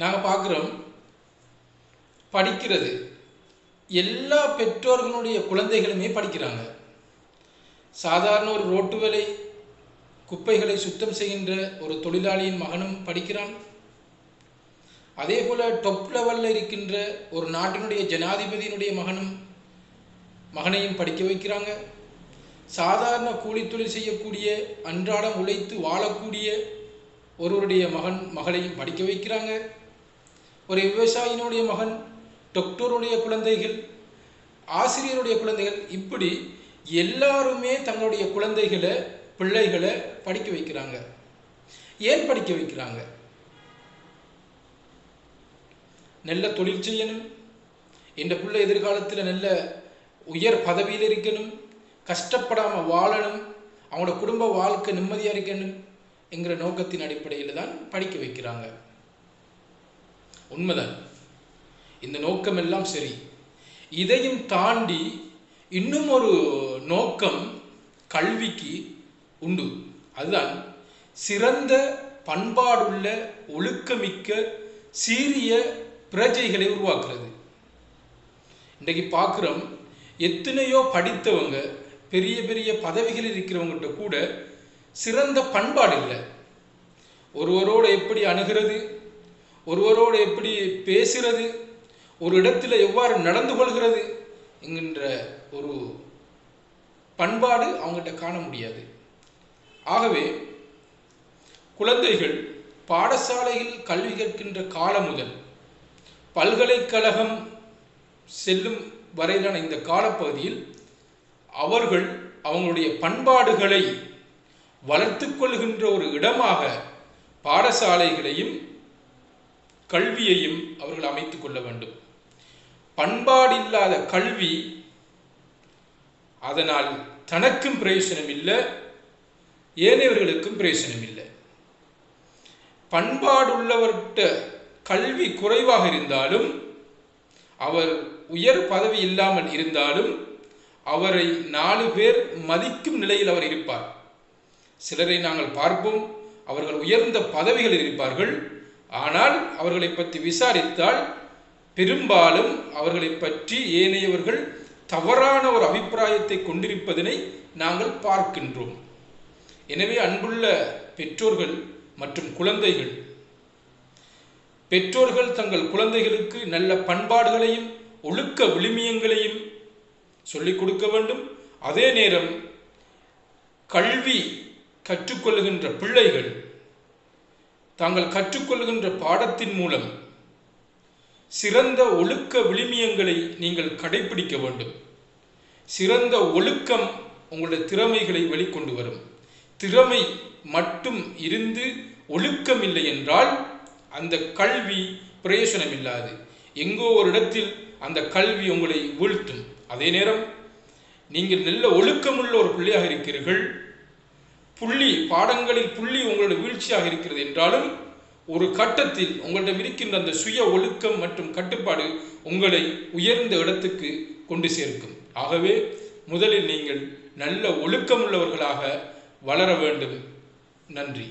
நாங்கள் பார்க்குறோம் படிக்கிறது எல்லா பெற்றோர்களுடைய குழந்தைகளுமே படிக்கிறாங்க. சாதாரண ஒரு ரோட்டு வேலை குப்பைகளை சுத்தம் செய்கின்ற ஒரு தொழிலாளியின் மகனும் படிக்கிறான். அதே போல் டொப் லெவலில் இருக்கின்ற ஒரு நாட்டினுடைய ஜனாதிபதியினுடைய மகனையும் படிக்க வைக்கிறாங்க. சாதாரண கூலித்தொழில் செய்யக்கூடிய அன்றாடம் உழைத்து வாழக்கூடிய ஒருவருடைய மகளையும் படிக்க வைக்கிறாங்க. ஒரு விவசாயினுடைய மகன், டாக்டருடைய குழந்தைகள், ஆசிரியருடைய குழந்தைகள், இப்படி எல்லாருமே தங்களுடைய பிள்ளைகளை படிக்க வைக்கிறாங்க. ஏன் படிக்க வைக்கிறாங்க? நல்ல தொழில் செய்யணும், இந்த பிள்ளை எதிர்காலத்தில் நல்ல உயர் பதவியில் இருக்கணும், கஷ்டப்படாமல் வாழணும், அவங்களோட குடும்ப வாழ்க்கை நிம்மதியாக இருக்கணும் என்கிற நோக்கத்தின் அடிப்படையில் தான் படிக்க வைக்கிறாங்க. உண்மைதான், இந்த நோக்கம் எல்லாம் சரி. இதையும் தாண்டி இன்னும் ஒரு நோக்கம் கல்விக்கு உண்டு. அதுதான் சிறந்த பண்பாடுள்ள ஒழுக்கமிக்க சீரிய பிரஜைகளை உருவாக்குறது. இன்றைக்கு பார்க்குறோம், எத்தனையோ படித்தவங்க பெரிய பெரிய பதவிகளில் இருக்கிறவங்ககிட்ட கூட சிறந்த பண்பாடு இல்லை. ஒருவரோடு எப்படி அணுகிறது, ஒருவரோடு எப்படி பேசுகிறது, ஒரு இடத்துல எவ்வாறு நடந்து கொள்கிறது என்கின்ற ஒரு பண்பாடு அவங்ககிட்ட காண முடியாது. ஆகவே குழந்தைகள் பாடசாலையில் கல்வி கற்கின்ற காலம் முதல் பல்கலைக்கழகம் செல்லும் வரையிலான இந்த காலப்பகுதியில் அவர்கள் அவங்களுடைய பண்பாடுகளை வளர்த்து கொள்கின்ற ஒரு இடமாக பாடசாலைகளையும் கல்வியையும் அவர்கள் அமைத்துக் கொள்ள வேண்டும். பண்பாடில்லாத கல்வி அதனால் தனக்கும் பிரயோசனம் இல்லை, ஏனையவர்களுக்கும் பிரயோசனம் இல்லை. பண்பாடுள்ளவர்கிட்ட கல்வி குறைவாக இருந்தாலும், அவர் உயர் பதவி இல்லாமல் இருந்தாலும் அவரை 4 பேர் மதிக்கும் நிலையில் அவர் இருப்பார். சிலரை நாங்கள் பார்ப்போம், அவர்கள் உயர்ந்த பதவிகளில் இருப்பார்கள். ஆனால் அவர்களை பற்றி விசாரித்தால் பெரும்பாலும் அவர்களை பற்றி ஏனையவர்கள் தவறான ஒரு அபிப்பிராயத்தை கொண்டிருப்பதனை நாங்கள் பார்க்கின்றோம். எனவே அன்புள்ள பெற்றோர்கள் மற்றும் குழந்தைகள், பெற்றோர்கள் தங்கள் குழந்தைகளுக்கு நல்ல பண்பாடுகளையும் ஒழுக்க விழுமியங்களையும் சொல்லிக் கொடுக்க வேண்டும். அதே நேரம் கல்வி கற்றுக்கொள்கின்ற பிள்ளைகள் தாங்கள் கற்றுக்கொள்கின்ற பாடத்தின் மூலம் சிறந்த ஒழுக்க விழுமியங்களை நீங்கள் கடைபிடிக்க வேண்டும். சிறந்த ஒழுக்கம் உங்களுடைய திறமைகளை வெளிக்கொண்டு வரும். திறமை மட்டும் இருந்து ஒழுக்கம் இல்லை என்றால் அந்த கல்வி பிரயோசனம் இல்லாது. எங்கோ ஒரு இடத்தில் அந்த கல்வி உங்களை வீழ்த்தும். அதே நேரம் நீங்கள் நல்ல ஒழுக்கமுள்ள ஒரு பிள்ளையாக இருக்கிறீர்கள், பாடங்களில் புள்ளி உங்களுடைய வீழ்ச்சியாக இருக்கிறது என்றாலும் ஒரு கட்டத்தில் உங்களிடம் இருக்கின்ற அந்த சுய ஒழுக்கம் மற்றும் கட்டுப்பாடு உங்களை உயர்ந்த இடத்துக்கு கொண்டு சேர்க்கும். ஆகவே முதலில் நீங்கள் நல்ல ஒழுக்கமுள்ளவர்களாக வளர வேண்டும். நன்றி.